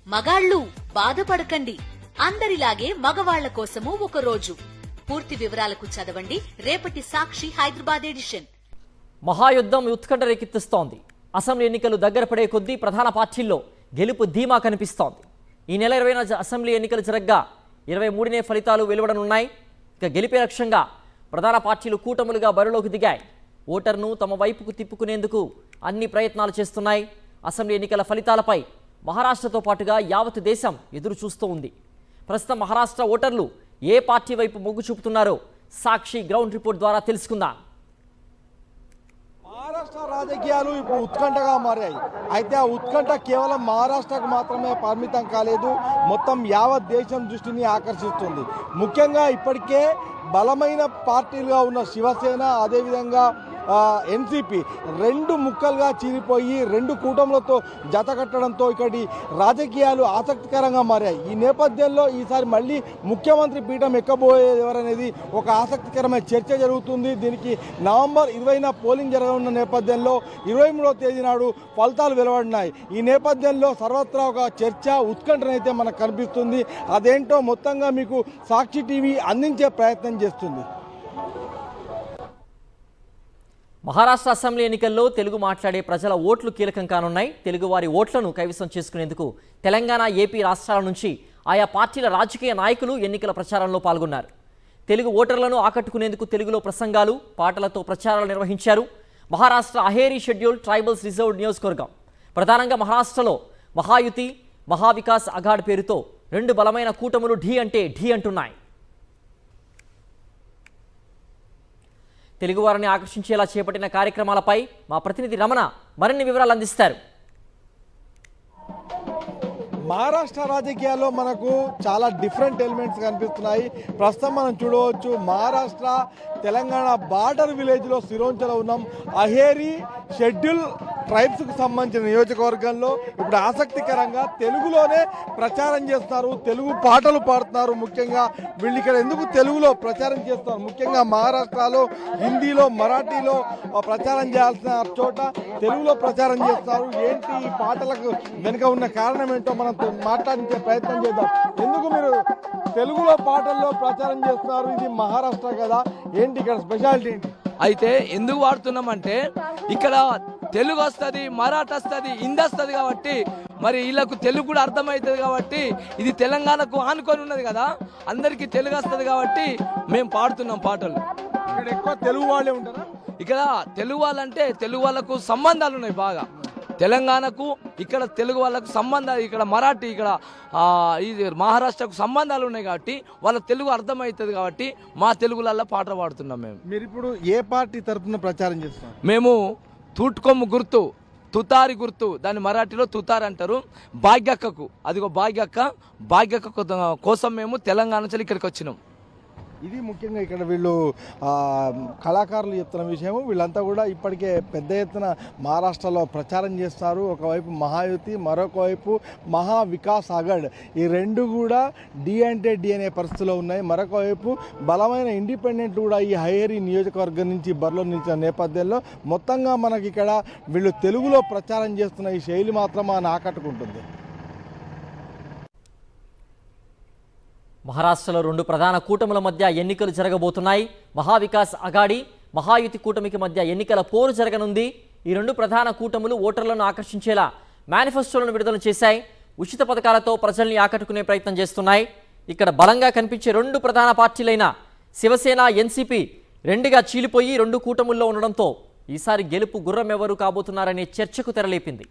మగాళ్ళు బాధపడకండి, అందరిలాగే మగవాళ్ల కోసము ఒక రోజు. పూర్తి వివరాలకు చదవండి రేపటి సాక్షి హైదరాబాద్ ఎడిషన్. మహాయుద్ధం ఉత్కంఠ రేకెత్తిస్తోంది. అసెంబ్లీ ఎన్నికలు దగ్గర పడే కొద్దీ ప్రధాన పార్టీల్లో గెలుపు ధీమా కనిపిస్తోంది. ఈ నెల 20న అసెంబ్లీ ఎన్నికలు జరగ్గా 23నే ఫలితాలు వెలువడనున్నాయి. ఇక గెలిపే లక్ష్యంగా ప్రధాన పార్టీలు కూటములుగా బరిలోకి దిగాయి. ఓటర్ను తమ వైపుకు తిప్పుకునేందుకు అన్ని ప్రయత్నాలు చేస్తున్నాయి. అసెంబ్లీ ఎన్నికల ఫలితాలపై మహారాష్ట్రతో పాటుగా యావత్ దేశం ఎదురు చూస్తూ ఉంది. ప్రస్తుతం మహారాష్ట్ర ఓటర్లు ఏ పార్టీ వైపు మొగ్గు చూపుతున్నారో సాక్షి గ్రౌండ్ రిపోర్ట్ ద్వారా తెలుసుకుందాం. మహారాష్ట్ర రాజకీయాలు ఇప్పుడు ఉత్కంఠగా మారాయి. అయితే ఆ ఉత్కంఠ కేవలం మహారాష్ట్రకు మాత్రమే పరిమితం కాలేదు, మొత్తం యావత్ దేశం దృష్టిని ఆకర్షిస్తుంది. ముఖ్యంగా ఇప్పటికే బలమైన పార్టీలుగా ఉన్న శివసేన, అదేవిధంగా ఎన్సీపీ రెండు ముక్కలుగా చీలిపోయి రెండు కూటములతో జత కట్టడంతో ఇక్కడి రాజకీయాలు ఆసక్తికరంగా మారాయి. ఈ నేపథ్యంలో ఈసారి మళ్ళీ ముఖ్యమంత్రి పీఠం ఎక్కబోయేది ఎవరనేది ఒక ఆసక్తికరమైన చర్చ జరుగుతుంది. దీనికి నవంబర్ 20న పోలింగ్ జరగనున్న నేపథ్యంలో 23వ తేదీ నాడు ఫలితాలు వెలువడినాయి. ఈ నేపథ్యంలో సర్వత్రా ఒక చర్చ ఉత్కంఠనైతే మనకు కనిపిస్తుంది. అదేంటో మొత్తంగా మీకు సాక్షి టీవీ అందించే ప్రయత్నం చేస్తుంది. మహారాష్ట్ర అసెంబ్లీ ఎన్నికల్లో తెలుగు మాట్లాడే ప్రజల ఓట్లు కీలకం కానున్నాయి. తెలుగు వారి ఓట్లను కైవసం చేసుకునేందుకు తెలంగాణ, ఏపీ రాష్ట్రాల నుంచి ఆయా పార్టీల రాజకీయ నాయకులు ఎన్నికల ప్రచారంలో పాల్గొన్నారు. తెలుగు ఓటర్లను ఆకట్టుకునేందుకు తెలుగులో ప్రసంగాలు, పాటలతో ప్రచారాలు నిర్వహించారు. మహారాష్ట్ర అహేరీ షెడ్యూల్ ట్రైబల్స్ రిజర్వ్డ్ నియోజకవర్గం. ప్రధానంగా మహారాష్ట్రలో మహాయుతి, మహావికాస్ అఘాడ్ పేరుతో రెండు బలమైన కూటములు ఢీ అంటే ఢీ అంటున్నాయి. తెలుగువారిని ఆకర్షించేలా చేపట్టిన కార్యక్రమాలపై మా ప్రతినిధి రమణ మరిన్ని వివరాలు అందిస్తారు. మహారాష్ట్ర రాజకీయాల్లో మనకు చాలా డిఫరెంట్ ఎలిమెంట్స్ కనిపిస్తున్నాయి. ప్రస్తుతం మనం చూడవచ్చు, మహారాష్ట్ర తెలంగాణ బార్డర్ విలేజ్లో సిరోంచలో ఉన్నాం. అహేరీ షెడ్యూల్ ట్రైబ్స్కు సంబంధించిన నియోజకవర్గంలో ఇప్పుడు ఆసక్తికరంగా తెలుగులోనే ప్రచారం చేస్తున్నారు, తెలుగు పాటలు పాడుతున్నారు. ముఖ్యంగా వీళ్ళు ఇక్కడ ఎందుకు తెలుగులో ప్రచారం చేస్తున్నారు, ముఖ్యంగా మహారాష్ట్రలో హిందీలో, మరాఠీలో ప్రచారం చేయాల్సిన చోట తెలుగులో ప్రచారం చేస్తున్నారు. ఏంటి ఈ పాటలకు వెనుక ఉన్న కారణం ఏంటో మనం మాట్లాడించే ప్రయత్నం చేద్దాం. ఎందుకు మీరు తెలుగులో పాటల్లో ప్రచారం చేస్తున్నారు? ఇది మహారాష్ట్ర కదా, ఏంటి ఇక్కడ స్పెషాలిటీ ఏంటి? అయితే ఎందుకు వాడుతున్నామంటే ఇక్కడ తెలుగు వస్తుంది, మరాఠీ వస్తుంది, హిందీ వస్తుంది కాబట్టి మరి వీళ్ళకు తెలుగు కూడా అర్థమవుతుంది కాబట్టి ఇది తెలంగాణకు ఆనుకొని ఉన్నది కదా, అందరికీ తెలుగు వస్తుంది కాబట్టి మేము పాడుతున్నాం పాటలు. ఇక్కడ ఎక్కువ తెలుగు వాళ్ళే ఉంటారా? ఇక్కడ తెలుగు వాళ్ళంటే తెలుగు వాళ్ళకు సంబంధాలు ఉన్నాయి బాగా. తెలంగాణకు ఇక్కడ తెలుగు వాళ్ళకు సంబంధాలు, ఇక్కడ మరాఠీ, ఇక్కడ ఇది మహారాష్ట్రకు సంబంధాలు ఉన్నాయి కాబట్టి వాళ్ళ తెలుగు అర్థమవుతుంది కాబట్టి మా తెలుగులలో పాట పాడుతున్నాం. మీరు ఇప్పుడు ఏ పార్టీ తరఫున ప్రచారం చేస్తున్నారు? మేము తూట్కొమ్ము గుర్తు, తుతారి గుర్తు, దాన్ని మరాఠీలో తుతారి అంటారు, భాగ్యక్కకు, అదిగో భాగ్యక్క కోసం మేము తెలంగాణ నుంచి ఇక్కడికి వచ్చినాం. ఇది ముఖ్యంగా ఇక్కడ వీళ్ళు కళాకారులు చెప్తున్న విషయము. వీళ్ళంతా కూడా ఇప్పటికే పెద్ద ఎత్తున మహారాష్ట్రలో ప్రచారం చేస్తారు. ఒకవైపు మహాయుతి, మరొక వైపు మహా వికాస్ అఘడ్, ఈ రెండు కూడా డి అంటే డి అనే పరిస్థితిలో ఉన్నాయి. మరొక వైపు బలమైన ఇండిపెండెంట్ కూడా ఈ అహేరీ నియోజకవర్గం నుంచి బరిలో నిలిచిన నేపథ్యంలో మొత్తంగా మనకి ఇక్కడ వీళ్ళు తెలుగులో ప్రచారం చేస్తున్న ఈ శైలి మాత్రం మనం ఆకట్టుకుంటుంది. మహారాష్ట్రలో రెండు ప్రధాన కూటముల మధ్య ఎన్నికలు జరగబోతున్నాయి. మహావికాస్ అఘాడీ, మహాయుతి కూటమికి మధ్య ఎన్నికల పోరు జరగనుంది. ఈ రెండు ప్రధాన కూటములు ఓటర్లను ఆకర్షించేలా మేనిఫెస్టోలను విడుదల చేశాయి. ఉచిత పథకాలతో ప్రజల్ని ఆకట్టుకునే ప్రయత్నం చేస్తున్నాయి. ఇక్కడ బలంగా కనిపించే రెండు ప్రధాన పార్టీలైన శివసేన, ఎన్సీపీ రెండుగా చీలిపోయి రెండు కూటముల్లో ఉండడంతో ఈసారి గెలుపు గుర్రం ఎవరు కాబోతున్నారనే చర్చకు తెరలేపింది.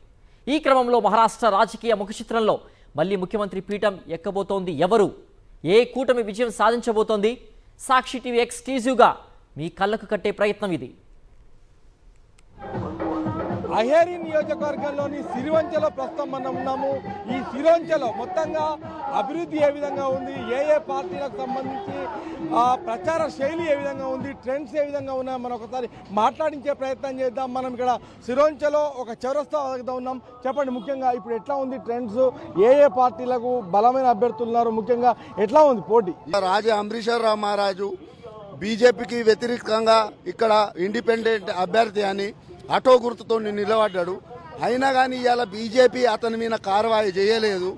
ఈ క్రమంలో మహారాష్ట్ర రాజకీయ ముఖచిత్రంలో మళ్ళీ ముఖ్యమంత్రి పీఠం ఎక్కబోతోంది ఎవరు? ఏ కూటమి విజయం సాధించబోతోంది? సాక్షి టీవీ ఎక్స్క్లూజివ్గా మీ కళ్ళకు కట్టే ప్రయత్నం ఇది. అహేరీ నియోజకవర్గంలోని సిరివంచలో ప్రస్తుతం మనం ఉన్నాము. ఈ సిరివంచలో మొత్తంగా అభివృద్ధి ఏ విధంగా ఉంది, ఏ పార్టీలకు సంబంధించి ప్రచార శైలి ఏ విధంగా ఉంది, ట్రెండ్స్ ఏ విధంగా ఉన్నాయో మనం ఒకసారి మాట్లాడించే ప్రయత్నం చేద్దాం. మనం ఇక్కడ సిరివంచలో ఒక చౌరస్తా వద్ద ఉన్నాం. చెప్పండి, ముఖ్యంగా ఇప్పుడు ఎట్లా ఉంది ట్రెండ్స్, ఏ పార్టీలకు బలమైన అభ్యర్థులు ఉన్నారు, ముఖ్యంగా ఎట్లా ఉంది పోటీ? రాజా అంబరీశ్వరరావు మహారాజు బీజేపీకి వ్యతిరేకంగా ఇక్కడ ఇండిపెండెంట్ అభ్యర్థి అని ఆటో గుర్తుతో నిలబడ్డాడు. అయినా కానీ ఇవాళ బీజేపీ అతని మీద కార్యవాయి చేయలేదు.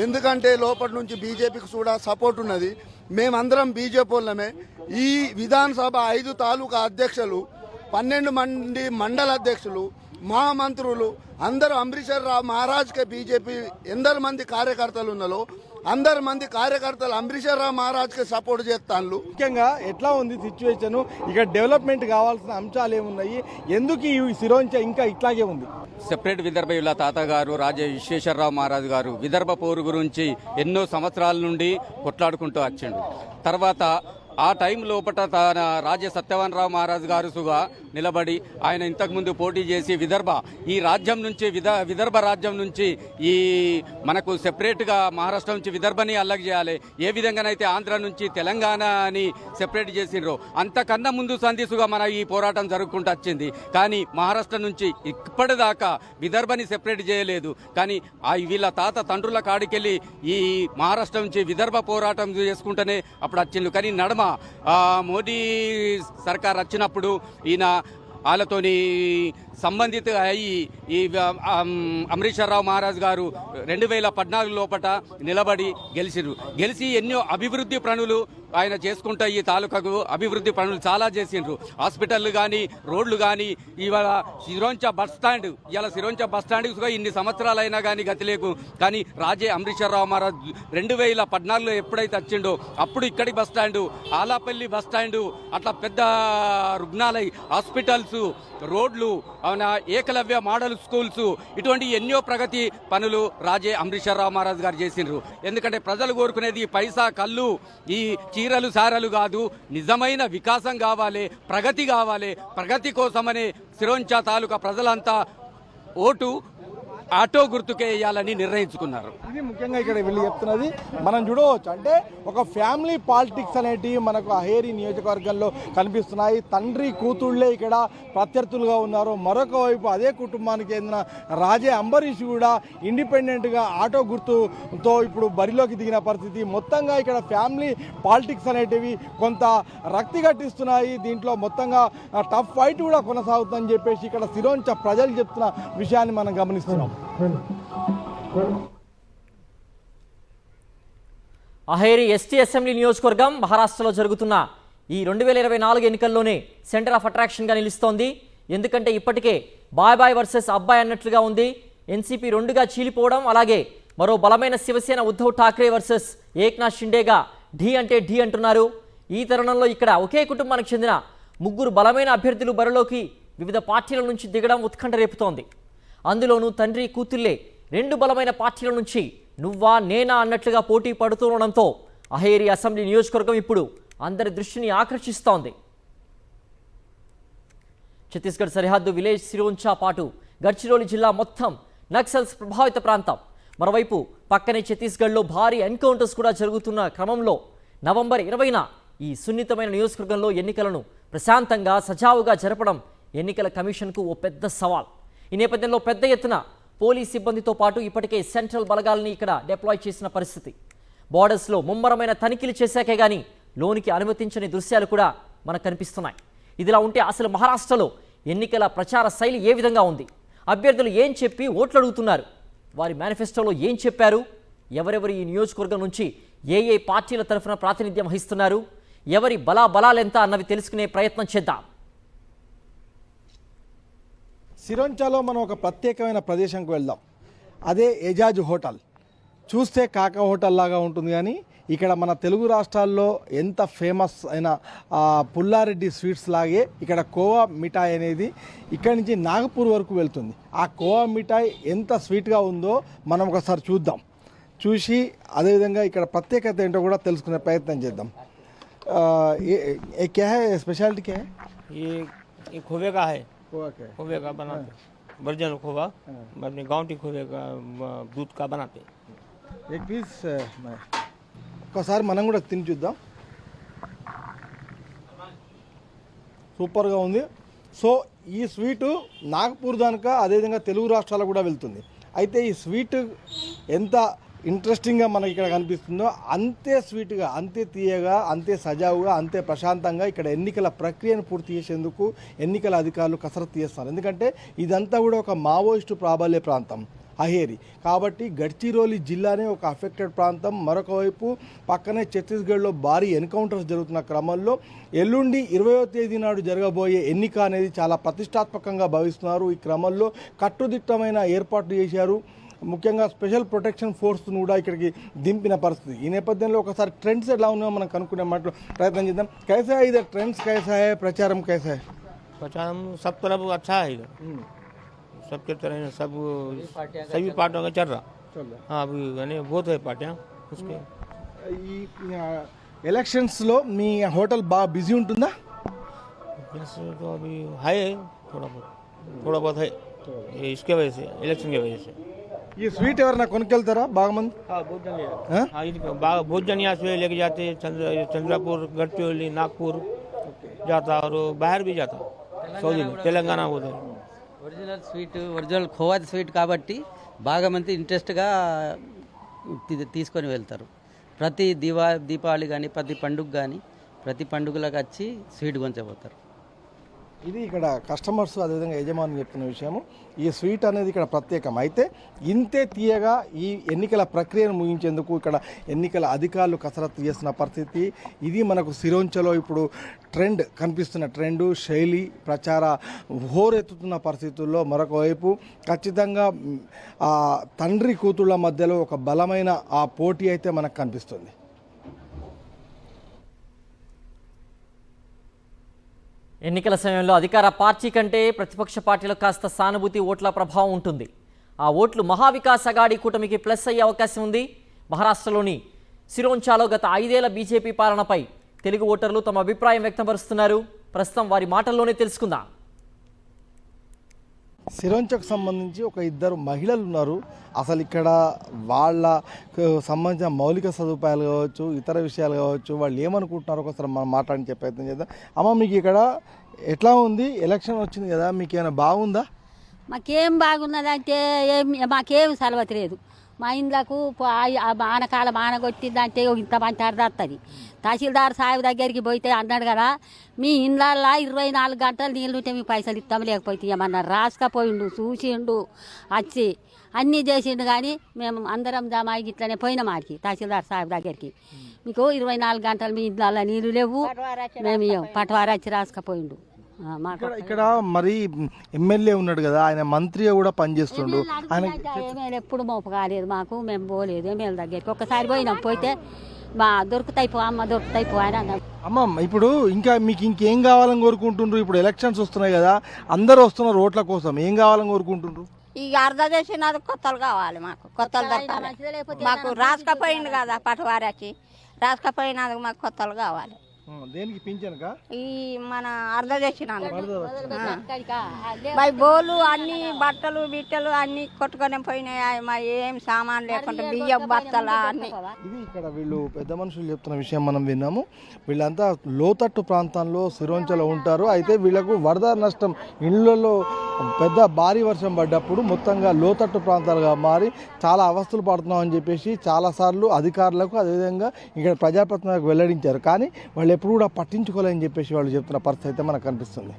ఎందుకంటే లోపటి నుంచి బీజేపీకి కూడా సపోర్ట్ ఉన్నది. మేమందరం బీజేపీ వాళ్ళమే. ఈ విధానసభ 5 తాలూకా అధ్యక్షులు, 12 మంది మండల అధ్యక్షులు, మహామంత్రులు అందరూ అంబరీషర్ రావు మహారాజ్కే బీజేపీ ఎందరు మంది కార్యకర్తలు ఉన్నారో అందరు మంది కార్యకర్తలు అంబరీషర్ రావు మహారాజ్కే సపోర్ట్ చేస్తాను. ముఖ్యంగా ఎట్లా ఉంది సిచ్యువేషన్, ఇక్కడ డెవలప్మెంట్ కావాల్సిన అంశాలు ఏమున్నాయి, ఎందుకు ఈ సిరోంచ ఇంకా ఇట్లాగే ఉంది? సెపరేట్ విదర్భ వీళ్ళ తాతగారు రాజా విశ్వేశ్వరరావు మహారాజు గారు విదర్భ పోరు గురించి ఎన్నో సంవత్సరాల నుండి కొట్లాడుకుంటూ వచ్చిండు. తర్వాత ఆ టైం లోపల రాజా సత్యవాన్ రావు మహారాజు గారు సుగా నిలబడి ఆయన ఇంతకుముందు పోటీ చేసి ఈ రాజ్యం నుంచి విదర్భ రాజ్యం నుంచి ఈ మనకు సెపరేట్గా మహారాష్ట్ర నుంచి విదర్భని అల్లగ చేయాలి, ఏ విధంగానైతే ఆంధ్ర నుంచి తెలంగాణ అని సెపరేట్ చేసిండ్రో అంతకన్నా ముందు సంధిసుగా మన ఈ పోరాటం జరుగుకుంటూ వచ్చింది. కానీ మహారాష్ట్ర నుంచి ఇప్పటిదాకా విదర్భని సెపరేట్ చేయలేదు. కానీ వీళ్ళ తండ్రుల కాడికెళ్ళి ఈ మహారాష్ట్ర నుంచి విదర్భ పోరాటం చేసుకుంటూనే అప్పుడు వచ్చిండ్రు. కానీ నడమ మోడీ సర్కార్ వచ్చినప్పుడు ఈయన వాళ్ళతోని సంబంధిత అయ్యి ఈ అంబరీషర్ రావు మహారాజ్ గారు 2014 లోపల నిలబడి గెలిచి ఎన్నో అభివృద్ధి పనులు ఆయన చేసుకుంటా ఈ తాలూకాకు అభివృద్ధి పనులు చాలా చేసిండ్రు. హాస్పిటల్ కానీ రోడ్లు కానీ ఇవాళ సిరోంచ బస్ స్టాండ్ ఇన్ని సంవత్సరాలైనా కానీ గతి లేకు. కానీ రాజే అంబరీషర్ రావు మహారాజ్ 2014లో ఎప్పుడైతే వచ్చిండో అప్పుడు ఇక్కడి బస్ స్టాండు, ఆలాపల్లి బస్ స్టాండు, అట్లా పెద్ద రుగ్ణాలయ హాస్పిటల్స్, రోడ్లు, ఏకలవ్య మోడల్ స్కూల్స్, ఇటువంటి ఎన్నో ప్రగతి పనులు రాజే అంబరీషర్ రావు మహారాజ్ గారు చేసిండ్రు. ఎందుకంటే ప్రజలు కోరుకునేది పైసా కళ్ళు ఈ చీరలు సారలు కాదు, నిజమైన వికాసం కావాలి, ప్రగతి కావాలి. ప్రగతి కోసమనే సిరోంచ తాలూకా ప్రజలంతా ఓటు ఆటో గుర్తుకే వేయాలని నిర్ణయించుకున్నారు. ఇది ముఖ్యంగా ఇక్కడ వీళ్ళు చెప్తున్నది మనం చూడవచ్చు. అంటే ఒక ఫ్యామిలీ పాలిటిక్స్ అనేటివి మనకు అహేరి నియోజకవర్గంలో కనిపిస్తున్నాయి. తండ్రి కూతుళ్లే ఇక్కడ ప్రత్యర్థులుగా ఉన్నారు. మరొక వైపు అదే కుటుంబానికి చెందిన రాజే అంబరీష్ కూడా ఇండిపెండెంట్గా ఆటో గుర్తుతో ఇప్పుడు బరిలోకి దిగిన పరిస్థితి. మొత్తంగా ఇక్కడ ఫ్యామిలీ పాలిటిక్స్ అనేటివి కొంత రక్తి కట్టిస్తున్నాయి. దీంట్లో మొత్తంగా టఫ్ ఫైట్ కూడా కొనసాగుతుందని చెప్పేసి ఇక్కడ సిరోంచ ప్రజలు చెప్తున్న విషయాన్ని మనం గమనిస్తున్నాం. అహేరి ఎస్టీ అసెంబ్లీ నియోజకవర్గం మహారాష్ట్రలో జరుగుతున్న ఈ 2024 ఎన్నికల్లోనే సెంటర్ ఆఫ్ అట్రాక్షన్గా నిలుస్తోంది. ఎందుకంటే ఇప్పటికే బాయ్ వర్సెస్ అబ్బాయి అన్నట్లుగా ఉంది. ఎన్సీపీ 2గా చీలిపోవడం, అలాగే మరో బలమైన శివసేన ఉద్ధవ్ ఠాక్రే వర్సెస్ ఏక్నాథ్ షిండేగా ఢీ అంటే ఢీ అంటున్నారు. ఈ తరుణంలో ఇక్కడ ఒకే కుటుంబానికి చెందిన 3 బలమైన అభ్యర్థులు బరిలోకి వివిధ పార్టీల నుంచి దిగడం ఉత్కంఠ రేపుతోంది. అందులోనూ తండ్రి కూతుళ్లే 2 బలమైన పార్టీల నుంచి నువ్వా నేనా అన్నట్లుగా పోటీ పడుతుండడంతో అహేరి అసెంబ్లీ నియోజకవర్గం ఇప్పుడు అందరి దృష్టిని ఆకర్షిస్తోంది. ఛత్తీస్గఢ్ సరిహద్దు విలేజ్ సిరోంచా పాటు గడ్చిరోలి జిల్లా మొత్తం నక్సల్స్ ప్రభావిత ప్రాంతం. మరోవైపు పక్కనే ఛత్తీస్గఢ్లో భారీ ఎన్కౌంటర్స్ కూడా జరుగుతున్న క్రమంలో నవంబర్ 20న ఈ సున్నితమైన నియోజకవర్గంలో ఎన్నికలను ప్రశాంతంగా సజావుగా జరపడం ఎన్నికల కమిషన్కు ఓ పెద్ద సవాల్. ఈ నేపథ్యంలో పెద్ద ఎత్తున పోలీస్ సిబ్బందితో పాటు ఇప్పటికే సెంట్రల్ బలగాల్ని ఇక్కడ డిప్లాయ్ చేసిన పరిస్థితి. బోర్డర్స్లో ముమ్మరమైన తనిఖీలు చేశాకే గానీ లోనికి అనుమతించని దృశ్యాలు కూడా మనకు కనిపిస్తున్నాయి. ఇదిలా ఉంటే అసలు మహారాష్ట్రలో ఎన్నికల ప్రచార శైలి ఏ విధంగా ఉంది? అభ్యర్థులు ఏం చెప్పి ఓట్లు అడుగుతున్నారు? వారి మేనిఫెస్టోలో ఏం చెప్పారు? ఎవరెవరు ఈ నియోజకవర్గం నుంచి ఏ పార్టీల తరఫున ప్రాతినిధ్యం వహిస్తున్నారు? ఎవరి బలాలెంత అన్నవి తెలుసుకునే ప్రయత్నం చేద్దాం. సిరోంచాలో మనం ఒక ప్రత్యేకమైన ప్రదేశంకి వెళ్దాం. అదే ఎజాజ్ హోటల్. చూస్తే కాకా హోటల్ లాగా ఉంటుంది, కానీ ఇక్కడ మన తెలుగు రాష్ట్రాల్లో ఎంత ఫేమస్ అయిన పుల్లారెడ్డి స్వీట్స్ లాగే ఇక్కడ కోవా మిఠాయి అనేది ఇక్కడి నుంచి నాగపూర్ వరకు వెళ్తుంది. ఆ కోవా మిఠాయి ఎంత స్వీట్గా ఉందో మనం ఒకసారి చూద్దాం. చూసి అదేవిధంగా ఇక్కడ ప్రత్యేకత ఏంటో కూడా తెలుసుకునే ప్రయత్నం చేద్దాం. క్యా హై స్పెషాలిటీ క్యా హై? ये खोवे का है, खोवा खोवे का बनाते वर्जन खोवा अपने गाँव खोवे का दूध का बनाते. एक पीस ఒకసారి మనం కూడా తిని చూద్దాం. సూపర్గా ఉంది. సో ఈ స్వీటు నాగపూర్ దానిక అదేవిధంగా తెలుగు రాష్ట్రాలకు కూడా వెళ్తుంది. అయితే ఈ స్వీట్ ఎంత ఇంట్రెస్టింగ్గా మనకి ఇక్కడ కనిపిస్తుందో అంతే స్వీట్గా, అంతే తీయగా, అంతే సజావుగా, అంతే ప్రశాంతంగా ఇక్కడ ఎన్నికల ప్రక్రియను పూర్తి చేసేందుకు ఎన్నికల అధికారులు కసరత్తు చేస్తారు. ఎందుకంటే ఇదంతా కూడా ఒక మావోయిస్టు ప్రాబల్య ప్రాంతం. అహేరి. కాబట్టి గడ్చిరోలి జిల్లానే ఒక అఫెక్టెడ్ ప్రాంతం. మరొక వైపు పక్కనే ఛత్తీస్గఢ్లో భారీ ఎన్కౌంటర్స్ జరుగుతున్న క్రమంలో ఎల్లుండి 20వ తేదీ నాడు జరగబోయే ఎన్నిక అనేది చాలా ప్రతిష్టాత్మకంగా భావిస్తున్నారు. ఈ క్రమంలో కట్టుదిట్టమైన ఏర్పాట్లు చేశారు. ముఖ్యంగా స్పెషల్ ప్రొటెక్షన్ ఫోర్స్ను కూడా ఇక్కడికి దింపిన పరిస్థితి. ఈ నేపథ్యంలో ఒకసారి ట్రెండ్స్ ఎలా ఉన్నాయో మనం కనుక్కునే మాట ప్రయత్నం చేద్దాం. కైసా है इधर ट्रेंड्स कैसा है, प्रचारम कैसा है? प्रचार सब तरफ अच्छा है इधर, सबके तरह सब सभी पार्टियों का चल रहा। हाँ अभी यानी बहुत है पार्टियाँ उसके। ఈ ఎలక్షన్స్లో మీ హోటల్ బాగా బిజీ ఉంటుందా? वैसे तो अभी है थोड़ा बहुत है, ये इसके वजह से, इलेक्शन की वजह से। ఈ స్వీట్ ఎవరైనా కొనుక్కెళ్తారా బాగా మంది? हाँ बहुत जन बहुत जन यहाँ से लेके जाते हैं, चंद्रपुर, गढ़चिरौली, नागपुर जाता और बाहर भी जाता, सऊदी में, तेलंगाना उधर। ఒరిజినల్ ఖోవా స్వీట్ కాబట్టి బాగా మంది ఇంట్రెస్ట్గా తీసుకొని వెళ్తారు. ప్రతి దీపావళి కానీ ప్రతి పండుగ కానీ ప్రతి పండుగలకు వచ్చి స్వీట్ కొంచెపోతారు. ఇది ఇక్కడ కస్టమర్స్ అదేవిధంగా యజమాని చెప్తున్న విషయము. ఈ స్వీట్ అనేది ఇక్కడ ప్రత్యేకం. అయితే ఇంతే తీయగా ఈ ఎన్నికల ప్రక్రియను ముగించేందుకు ఇక్కడ ఎన్నికల అధికారులు కసరత్తు చేస్తున్న పరిస్థితి. ఇది మనకు సిరోంచలో ఇప్పుడు ట్రెండ్ కనిపిస్తున్న ట్రెండు, శైలి, ప్రచార హోరెత్తుతున్న పరిస్థితుల్లో మరొక వైపు ఖచ్చితంగా తండ్రి కూతుళ్ళ మధ్యలో ఒక బలమైన ఆ పోటీ అయితే మనకు కనిపిస్తుంది. ఎన్నికల సమయంలో అధికార పార్టీ కంటే ప్రతిపక్ష పార్టీలకు కాస్త సానుభూతి ఓట్ల ప్రభావం ఉంటుంది. ఆ ఓట్లు మహావికాస్ అఘాడీ కూటమికి ప్లస్ అయ్యే అవకాశం ఉంది. మహారాష్ట్రలోని సిరోంచాలో గత 5 ఏళ్ల బీజేపీ పాలనపై తెలుగు ఓటర్లు తమ అభిప్రాయం వ్యక్తపరుస్తున్నారు. ప్రస్తుతం వారి మాటల్లోనే తెలుసుకుందాం. సిరోంచకు సంబంధించి ఒక 2 మహిళలు ఉన్నారు. అసలు ఇక్కడ వాళ్ళకు సంబంధించిన మౌలిక సదుపాయాలు కావచ్చు, ఇతర విషయాలు కావచ్చు, వాళ్ళు ఏమనుకుంటున్నారో ఒకసారి మనం మాట్లాడించే ప్రయత్నం చేద్దాం. అమ్మ, మీకు ఇక్కడ ఎట్లా ఉంది? ఎలక్షన్ వచ్చింది కదా, మీకు ఏమైనా బాగుందా? మాకేం బాగున్నదంటే మాకేం సలవతి లేదు. మా ఇండ్లకు ఆనకాలం ఆన కొట్టిందంటే ఇంత మంచి అర్థస్తుంది. తహసీల్దార్ సాహెబ్ దగ్గరికి పోతే అన్నాడు కదా, మీ ఇండ్లల్లో 24 గంటలు నీళ్ళు ఉంటే మీ పైసలు ఇస్తాం, లేకపోతే ఏమన్నారు. రాసుకపోయిండు, చూసిండు, వచ్చి అన్నీ చేసిండు. కానీ మేము అందరం జమాయి ఇట్లనే పోయినాం ఆడికి తహసీల్దార్ సాహెబ్ దగ్గరికి. మీకు 24 గంటలు మీ ఇండ్లల్లో నీళ్ళు లేవు, మేము పటవారా వచ్చి రాసుకపోయిండు. ఇక్కడ మరి ఎమ్మెల్యే ఉన్నాడు కదా, ఆయన మంత్రిగా కూడా పనిచేస్తుండు. ఆయన ఎమ్మెల్యే ఎప్పుడు మోపు కాలేదు మాకు, మేము పోలేదు ఎమ్మెల్యే దగ్గరికి. ఒకసారి పోయినాం, పోతే మా దొరుకుతాయి పో అమ్మ, దొరుకుతాయి పో అని అన్నాడు. అమ్మ, ఇప్పుడు ఇంకా మీకు ఇంకేం కావాలని కోరుకుంటుండ్రు? ఇప్పుడు ఎలక్షన్స్ వస్తున్నాయి కదా, అందరూ వస్తున్నారు ఓట్ల కోసం, ఏం కావాలని కోరుకుంటుండ్రు? ఇక అర్థం చేసినది కొత్తలు కావాలి, మాకు కొత్తలు దొరకాలి. మాకు రాసుకపోయింది కదా పటవారాకి, రాసుకపోయినది మాకు కొత్తలు కావాలి. దేనికి పింఛన్కా? ఈ మన అర్థం చేసిన బోలు అన్ని బట్టలు బిట్టలు అన్ని కొట్టుకొని పోయినాయి. మా ఏం సామాన్ లేకుండా బియ్యం బత్తల అన్ని. ఇది ఇక్కడ వీళ్ళు పెద్ద మనుషులు చెప్తున్న విషయం మనం విన్నాము. వీళ్ళంతా లోతట్టు ప్రాంతంలో సిరోంచలో ఉంటారు. అయితే వీళ్ళకు వరద నష్టం, ఇళ్లలో పెద్ద భారీ వర్షం పడ్డప్పుడు మొత్తంగా లోతట్టు ప్రాంతాలుగా మారి చాలా అవస్థలు పడుతున్నాం అని చెప్పేసి చాలాసార్లు అధికారులకు అదేవిధంగా ఇక్కడ ప్రజాప్రతినిధులకు వెల్లడించారు. కానీ వాళ్ళు ఎప్పుడు కూడా పట్టించుకోలేని చెప్పేసి వాళ్ళు చెప్తున్న పరిస్థితి అయితే మనకు కనిపిస్తుంది.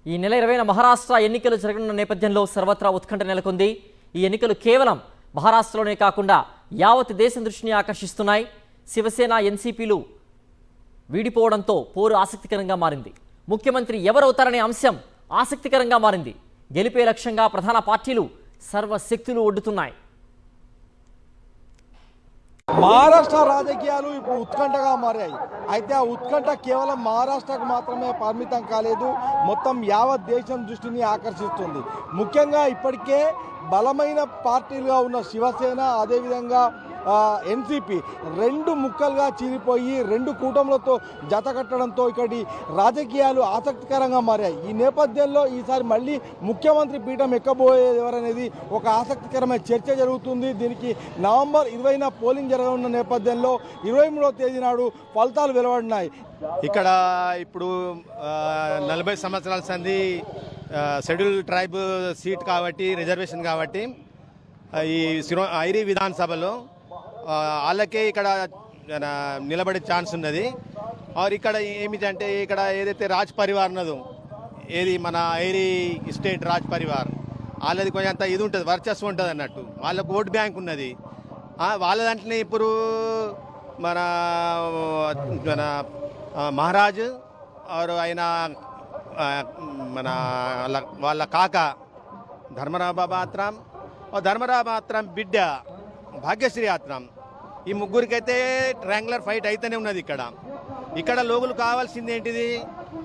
ఈ నెల 20న మహారాష్ట్ర ఎన్నికలు జరగనున్న నేపథ్యంలో సర్వత్రా ఉత్కంఠ నెలకొంది. ఈ ఎన్నికలు కేవలం మహారాష్ట్రలోనే కాకుండా యావత్ దేశం దృష్టిని ఆకర్షిస్తున్నాయి. శివసేన, ఎన్సీపీలు వీడిపోవడంతో పోరు ఆసక్తికరంగా మారింది. ముఖ్యమంత్రి ఎవరవుతారనే అంశం ఆసక్తికరంగా మారింది. గెలిపే లక్ష్యంగా ప్రధాన పార్టీలు సర్వశక్తులు ఒడ్డుతున్నాయి. మహారాష్ట్ర రాజకీయాలు ఇప్పుడు ఉత్కంఠగా మారాయి. అయితే ఆ ఉత్కంఠ కేవలం మహారాష్ట్రకు మాత్రమే పరిమితం కాలేదు, మొత్తం యావత్ దేశం దృష్టిని ఆకర్షిస్తుంది. ముఖ్యంగా ఇప్పటికే బలమైన పార్టీలుగా ఉన్న శివసేన అదేవిధంగా ఎన్సీపీ 2 ముక్కలుగా చీలిపోయి 2 కూటములతో జత కట్టడంతో ఇక్కడి రాజకీయాలు ఆసక్తికరంగా మారాయి. ఈ నేపథ్యంలో ఈసారి మళ్ళీ ముఖ్యమంత్రి పీఠం ఎక్కబోయేది ఎవరనేది ఒక ఆసక్తికరమైన చర్చ జరుగుతుంది. దీనికి నవంబర్ 20న పోలింగ్ జరగనున్న నేపథ్యంలో 23వ తేదీ నాడు ఫలితాలు వెలువడినాయి. ఇక్కడ ఇప్పుడు 40 సంవత్సరాల సంది షెడ్యూల్ ట్రైబ్ సీట్ కాబట్టి, రిజర్వేషన్ కాబట్టి ఈ ఐరీ విధానసభలో వాళ్ళకే ఇక్కడ నిలబడే ఛాన్స్ ఉన్నది. ఆర్ ఇక్కడ ఏమిటంటే ఇక్కడ ఏదైతే రాజ్ పరివార్ ఉన్నదో ఏది మన ఐరీ స్టేట్ రాజ్ పరివార్ వాళ్ళది కొంచెంత ఇది ఉంటుంది, వర్చస్సు ఉంటుంది అన్నట్టు. వాళ్ళకు ఓట్ బ్యాంక్ ఉన్నది. వాళ్ళ దాంట్లోనే ఇప్పుడు మన మన మహారాజ్ ఆయన మన వాళ్ళ కాక ధర్మరాబా ఆత్రం బిడ్డ భాగ్యశ్రీ ఆత్రం, ఈ ముగ్గురికైతే ట్రయాంగులర్ ఫైట్ అయితేనే ఉన్నది. ఇక్కడ లోగులు కావాల్సింది ఏంటిది?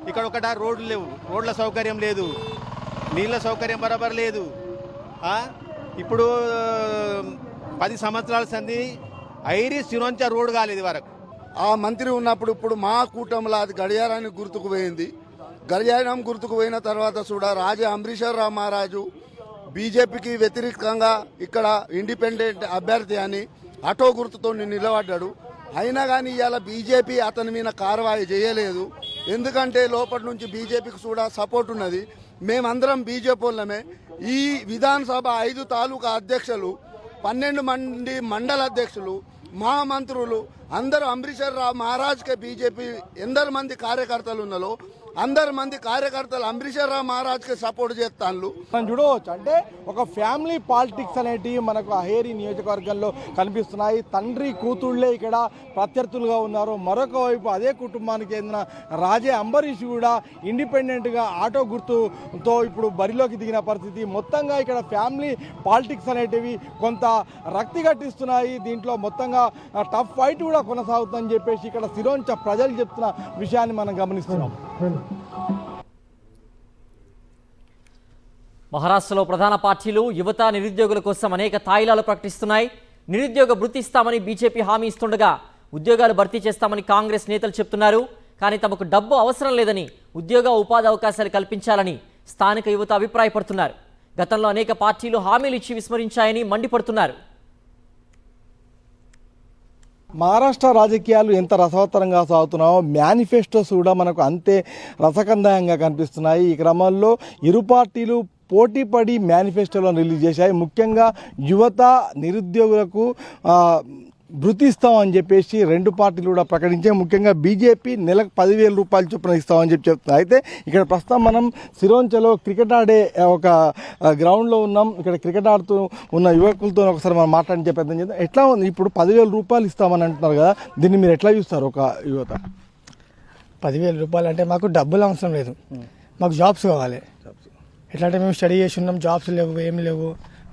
ఇక్కడ ఒకట రోడ్లు లేవు, రోడ్ల సౌకర్యం లేదు, నీళ్ళ సౌకర్యం బరాబర్ లేదు. ఇప్పుడు 10 సంవత్సరాల సంది ఐరీ సిరోంచ రోడ్ కాలేదు వరకు. ఆ మంత్రి ఉన్నప్పుడు ఇప్పుడు మా కూటమిలో అది గడియారానికి గుర్తుకు పోయింది. గడియారం గుర్తుకు పోయిన తర్వాత కూడా రాజా అంబరీషర్ రావు మహారాజు బీజేపీకి వ్యతిరేకంగా ఇక్కడ ఇండిపెండెంట్ అభ్యర్థి అని ఆటో గుర్తుతో నిలబడ్డాడు. అయినా కానీ ఇవాళ బీజేపీ అతని మీద కార్యవాయి చేయలేదు. ఎందుకంటే లోపటి నుంచి బీజేపీకి కూడా సపోర్ట్ ఉన్నది. మేమందరం బీజేపీ వాళ్ళమే. ఈ విధానసభ 5 తాలూకా అధ్యక్షులు, 12 మంది మండల అధ్యక్షులు, మహామంత్రులు అందరూ అంబరీషర్ రావు మహారాజ్కే బీజేపీ ఎందరు మంది కార్యకర్తలు ఉన్నారో అందరు మంది కార్యకర్తలు అంబరీషర్ రావు మహారాజ్కి సపోర్ట్ చేస్తాను. మనం చూడవచ్చు, అంటే ఒక ఫ్యామిలీ పాలిటిక్స్ అనేటివి మనకు అహేరి నియోజకవర్గంలో కనిపిస్తున్నాయి. తండ్రి కూతుళ్లే ఇక్కడ ప్రత్యర్థులుగా ఉన్నారు. మరొక వైపు అదే కుటుంబానికి చెందిన రాజే అంబరీష్ కూడా ఇండిపెండెంట్గా ఆటో గుర్తుతో ఇప్పుడు బరిలోకి దిగిన పరిస్థితి. మొత్తంగా ఇక్కడ ఫ్యామిలీ పాలిటిక్స్ అనేటివి కొంత రక్తి కట్టిస్తున్నాయి. దీంట్లో మొత్తంగా టఫ్ ఫైట్ కూడా కొనసాగుతుందని చెప్పేసి ఇక్కడ సిరోంచ ప్రజలు చెప్తున్న విషయాన్ని మనం గమనిస్తున్నాం. మహారాష్ట్రలో ప్రధాన పార్టీలు యువత నిరుద్యోగుల కోసం అనేక తాయిలాలు ప్రకటిస్తున్నాయి. నిరుద్యోగ భృతి ఇస్తామని బీజేపీ హామీ ఇస్తుండగా ఉద్యోగాలు భర్తీ చేస్తామని కాంగ్రెస్ నేతలు చెప్తున్నారు. కానీ తమకు డబ్బు అవసరం లేదని, ఉద్యోగ ఉపాధి అవకాశాలు కల్పించాలని స్థానిక యువత అభిప్రాయపడుతున్నారు. గతంలో అనేక పార్టీలు హామీలు ఇచ్చి విస్మరించాయని మండిపడుతున్నారు. మహారాష్ట్ర రాజకీయాలు ఎంత రసవత్తరంగా సాగుతున్నాయో మేనిఫెస్టోస్ కూడా మనకు అంతే రసకందాయంగా కనిపిస్తున్నాయి. ఈ క్రమంలో ఇరు పార్టీలు పోటీపడి మేనిఫెస్టోలను రిలీజ్ చేశాయి. ముఖ్యంగా యువత నిరుద్యోగులకు భృతి ఇస్తామని చెప్పేసి 2 పార్టీలు కూడా ప్రకటించాయి. ముఖ్యంగా బీజేపీ నెలకు 10,000 రూపాయలు చొప్పున ఇస్తామని చెప్తున్నారు. అయితే ఇక్కడ ప్రస్తుతం మనం సిరోంచలో క్రికెట్ ఆడే ఒక గ్రౌండ్లో ఉన్నాం. ఇక్కడ క్రికెట్ ఆడుతూ ఉన్న యువకులతో ఒకసారి మనం మాట్లాడి చెప్పేద్దాం చేద్దాం. ఎట్లా ఉంది ఇప్పుడు 10,000 రూపాయలు ఇస్తామని అంటున్నారు కదా, దీన్ని మీరు ఎట్లా చూస్తారు? ఒక యువత 10,000 రూపాయలు అంటే మాకు డబ్బులు అవసరం లేదు, మాకు జాబ్స్ కావాలి. ఎట్లా అంటే మేము స్టడీ చేసి ఉన్నాం, జాబ్స్ లేవు, ఏమి లేవు.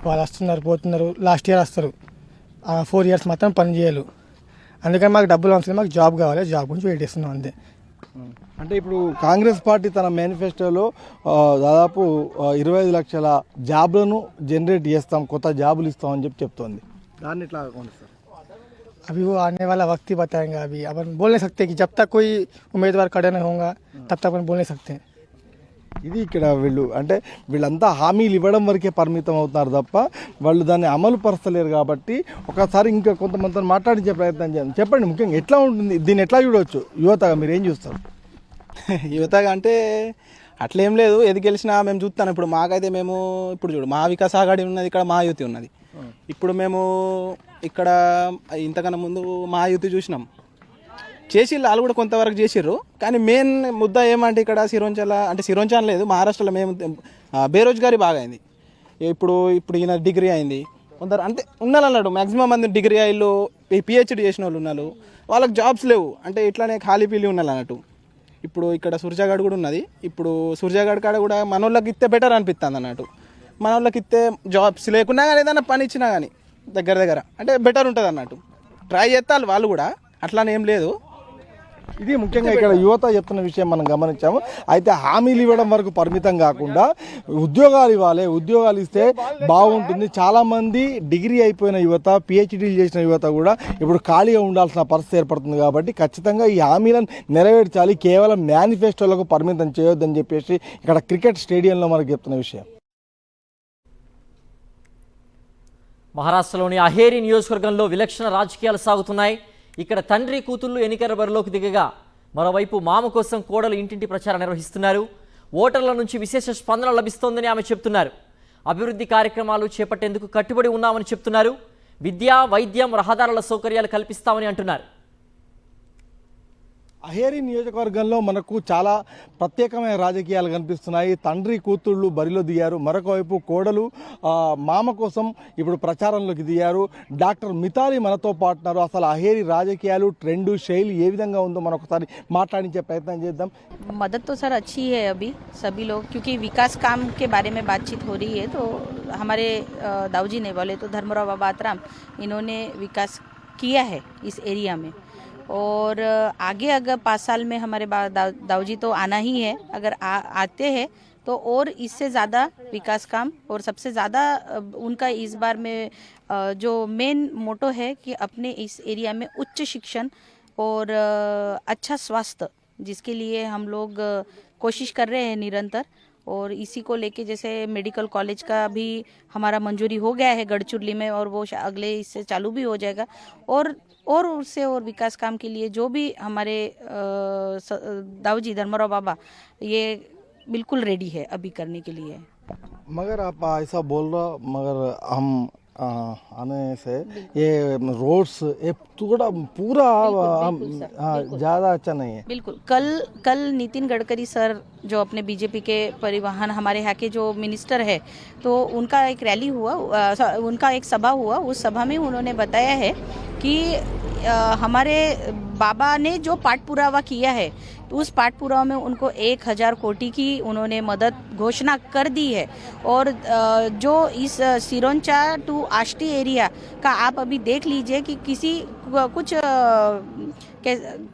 వాళ్ళు వస్తున్నారు పోతున్నారు, లాస్ట్ ఇయర్ వస్తారు, 4 ఇయర్స్ మాత్రం పని చేయాలి. అందుకని మాకు డబ్బులు అవసరం, మాకు జాబ్ కావాలి, జాబ్ గురించి వెయిట్ చేస్తున్నాం అంతే. అంటే ఇప్పుడు కాంగ్రెస్ పార్టీ తన మేనిఫెస్టోలో దాదాపు 25 లక్షల జాబ్లను జనరేట్ చేస్తాం, కొత్త జాబులు ఇస్తామని చెప్తోంది. దాన్ని ఎట్లా కొనిస్తారు? अभी वो आने वाला वक्त ही बताएंगे. अभी अपन बोल नहीं सकते कि जब तक कोई उम्मीदवार खड़े नहीं होगा तब तक अपन बोल नहीं सकते. ఇది ఇక్కడ వీళ్ళంతా హామీలు ఇవ్వడం వరకే పరిమితం అవుతున్నారు తప్ప వాళ్ళు దాన్ని అమలు పరచలేరు. కాబట్టి ఒకసారి ఇంకా కొంతమందితో మాట్లాడించే ప్రయత్నం చేయండి. చెప్పండి, ముఖ్యంగా ఎట్లా ఉంటుంది, దీన్ని ఎట్లా చూడవచ్చు? యువతగా మీరు ఏం చూస్తారు? యువతగా అంటే అట్లేం లేదు, ఏది గెలిచినా మేము చూస్తాను. ఇప్పుడు మాకైతే మేము ఇప్పుడు చూడు మా వికాస్ ఆఘాడి ఉన్నది, ఇక్కడ మా యువతి ఉన్నది. ఇప్పుడు మేము ఇక్కడ ఇంతకన్నా ముందు మా యువతి చూసినాం, చేసిళ్ళు వాళ్ళు కూడా కొంతవరకు చేసిర్రు. కానీ మెయిన్ ముద్ద ఏమంటే ఇక్కడ సిరోంచల లేదు, మహారాష్ట్రలో మేము బేరోజ్గారీ బాగా అయింది. ఇప్పుడు ఈయన డిగ్రీ అయింది, కొందరు అంటే ఉన్నారు అన్నాడు. మ్యాక్సిమం మంది డిగ్రీ అయ్యిళ్ళు, పిహెచ్డి చేసిన వాళ్ళు ఉన్నారు, వాళ్ళకి జాబ్స్ లేవు. అంటే ఇట్లానే ఖాళీ పీలి ఉన్నారు అన్నట్టు. ఇప్పుడు ఇక్కడ సూర్యాగఢ్ కూడా ఉన్నది. ఇప్పుడు సూర్యాగఢ్ కాడ కూడా మనోళ్ళకి ఇస్తే బెటర్ అనిపిస్తుంది అన్నట్టు. మనోళ్ళకి ఇస్తే జాబ్స్ లేకున్నా కానీ ఏదైనా పని ఇచ్చినా కానీ దగ్గర అంటే బెటర్ ఉంటుంది అన్నట్టు. ట్రై చేస్తారు వాళ్ళు కూడా, అట్లానే ఏం లేదు. ఇది ముఖ్యంగా ఇక్కడ యువత చెప్తున్న విషయం మనం గమనించాము. అయితే హామీలు ఇవ్వడం వరకు పరిమితం కాకుండా ఉద్యోగాలు ఇవ్వాలి, ఉద్యోగాలు ఇస్తే బాగుంటుంది. చాలామంది డిగ్రీ అయిపోయిన యువత, పిహెచ్డీలు చేసిన యువత కూడా ఇప్పుడు ఖాళీగా ఉండాల్సిన పరిస్థితి ఏర్పడుతుంది. కాబట్టి ఖచ్చితంగా ఈ హామీలను నెరవేర్చాలి, కేవలం మేనిఫెస్టోలకు పరిమితం చేయొద్దని చెప్పేసి ఇక్కడ క్రికెట్ స్టేడియంలో మనకు చెప్తున్న విషయం. మహారాష్ట్రలోని అహేరి నియోజకవర్గంలో విలక్షణ రాజకీయాలు సాగుతున్నాయి. ఇక్కడ తండ్రి కూతుళ్లు ఎన్నికల బరిలోకి దిగగా మరోవైపు మామ కోసం కోడలు ఇంటింటి ప్రచారం నిర్వహిస్తున్నారు. ఓటర్ల నుంచి విశేష స్పందన లభిస్తోందని ఆమె చెప్తున్నారు. అభివృద్ధి కార్యక్రమాలు చేపట్టేందుకు కట్టుబడి ఉన్నామని చెప్తున్నారు. విద్య, వైద్యం, రహదారుల సౌకర్యాలు కల్పిస్తామని అంటున్నారు. అహేరి నియోజకవర్గంలో మనకు చాలా ప్రత్యేకమైన రాజకీయాలు కనిపిస్తున్నాయి. తండ్రి కూతుళ్ళు బరిలో దిగారు. మరొక వైపు కోడలు మామ కోసం ఇప్పుడు ప్రచారంలోకి దిగారు. డాక్టర్ మితాలి మనతో పాటున్నారు. అసలు అహేరి రాజకీయాలు ట్రెండ్ శైలి ఏ విధంగా ఉందో మనం ఒకసారి మాట్లాడించే ప్రయత్నం చేద్దాం. मदद तो सर अच्छी है अभी सभी लोग, क्योंकि विकास काम के बारे में बातचीत हो रही है। तो हमारे दाऊजी ने बोले तो धर्मराव बाबा आतराम, इन्होंने विकास किया है इस एरिया में। और आगे अगर 5 साल में हमारे दाऊजी तो आना ही है, अगर आते हैं तो और इससे ज़्यादा विकास काम, और सबसे ज़्यादा उनका इस बार में जो मेन मोटो है कि अपने इस एरिया में उच्च शिक्षण और अच्छा स्वास्थ्य, जिसके लिए हम लोग कोशिश कर रहे हैं निरंतर। और इसी को लेके जैसे मेडिकल कॉलेज का भी हमारा मंजूरी हो गया है गढ़चिरौली में, और वो अगले इससे चालू भी हो जाएगा। और उससे और विकास काम के लिए जो भी हमारे दाऊजी धर्मराव बाबा ये बिल्कुल रेडी है अभी करने के लिए। मगर आप ऐसा बोल रहा, मगर हम आने से ये रोड्स ये थोड़ा पूरा ज़्यादा अच्छा नहीं है। बिल्कुल कल नितिन गडकरी सर जो अपने बीजेपी के परिवहन हमारे यहाँ के जो मिनिस्टर है, तो उनका एक रैली हुआ, उनका एक सभा हुआ। उस सभा में उन्होंने बताया है कि हमारे बाबा ने जो पाठ पुरावा किया है, तो उस पाठ पुरावा में उनको 1000 कोटी की उन्होंने मदद घोषणा कर दी है। और जो इस सिरोंचा टू आष्टी एरिया का आप अभी देख लीजिए कि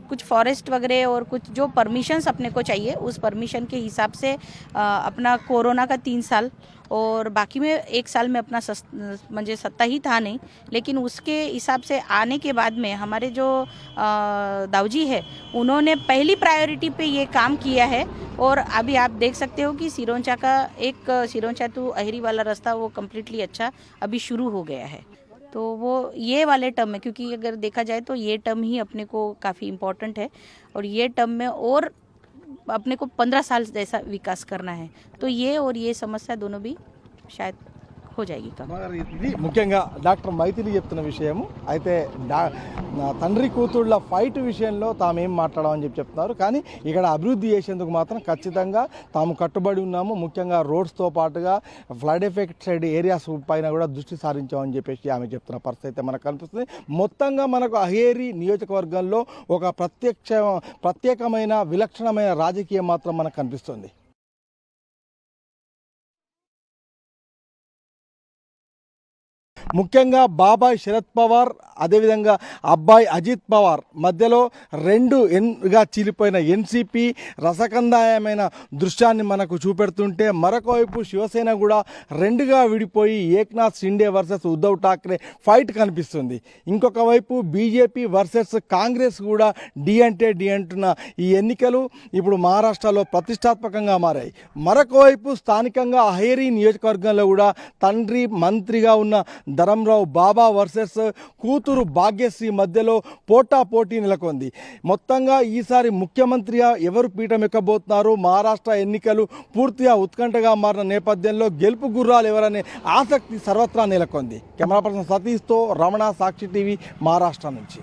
कुछ फॉरेस्ट वगैरह और कुछ जो परमिशंस अपने को चाहिए, उस परमिशन के हिसाब से अपना कोरोना का 3 साल और बाकी में 1 साल में अपना मुझे सत्ता ही था नहीं, लेकिन उसके हिसाब से आने के बाद में हमारे जो दाऊजी है, उन्होंने पहली प्रायोरिटी पे ये काम किया है। और अभी आप देख सकते हो कि सिरोंचा टू अहरी वाला रास्ता वो कम्प्लीटली अच्छा अभी शुरू हो गया है। तो वो ये वाले टर्म में, क्योंकि अगर देखा जाए तो ये टर्म ही अपने को काफ़ी इम्पोर्टेंट है, और ये टर्म में और अपने को 15 साल जैसा विकास करना है। तो ये और ये समस्या दोनों भी शायद हो जाएगी काम। ఇది ముఖ్యంగా డాక్టర్ మైథిలి చెప్తున్న విషయము. అయితే తండ్రి కూతుళ్ళ ఫైట్ విషయంలో తాము ఏం మాట్లాడమని చెప్తున్నారు. కానీ ఇక్కడ అభివృద్ధి చేసేందుకు మాత్రం ఖచ్చితంగా తాము కట్టుబడి ఉన్నాము. ముఖ్యంగా రోడ్స్తో పాటుగా ఫ్లడ్ ఎఫెక్టెడ్ ఏరియాస్ పైన కూడా దృష్టి సారించామని చెప్పేసి ఆమె చెప్తున్న పరిస్థితి అయితే మనకు కనిపిస్తుంది. మొత్తంగా మనకు అహేరి నియోజకవర్గంలో ఒక ప్రత్యేకమైన విలక్షణమైన రాజకీయం మాత్రం మనకు కనిపిస్తుంది. ముఖ్యంగా బాబాయ్ శరద్ పవార్, అదేవిధంగా అబ్బాయి అజిత్ పవార్ మధ్యలో 2గా చీలిపోయిన ఎన్సీపీ రసకందాయమైన దృశ్యాన్ని మనకు చూపెడుతుంటే, మరొక వైపు శివసేన కూడా 2గా విడిపోయి ఏక్నాథ్ షిండే వర్సెస్ ఉద్ధవ్ ఠాక్రే ఫైట్ కనిపిస్తుంది. ఇంకొక వైపు బీజేపీ వర్సెస్ కాంగ్రెస్ కూడా డి అంటున్న ఈ ఎన్నికలు ఇప్పుడు మహారాష్ట్రలో ప్రతిష్టాత్మకంగా మారాయి. మరొక వైపు స్థానికంగా అహేరి నియోజకవర్గంలో కూడా తండ్రి మంత్రిగా ఉన్న ధరంరావు బాబా వర్సెస్ కూతురు భాగ్యశ్రీ మధ్యలో పోటాపోటీ నెలకొంది. మొత్తంగా ఈసారి ముఖ్యమంత్రిగా ఎవరు పీఠం ఎక్కబోతున్నారు, మహారాష్ట్ర ఎన్నికలు పూర్తిగా ఉత్కంఠగా మారిన నేపథ్యంలో గెలుపు గుర్రాలు ఎవరనే ఆసక్తి సర్వత్రా నెలకొంది. కెమెరా పర్సన్ సతీష్తో రమణ, సాక్షి టీవీ, మహారాష్ట్ర నుంచి.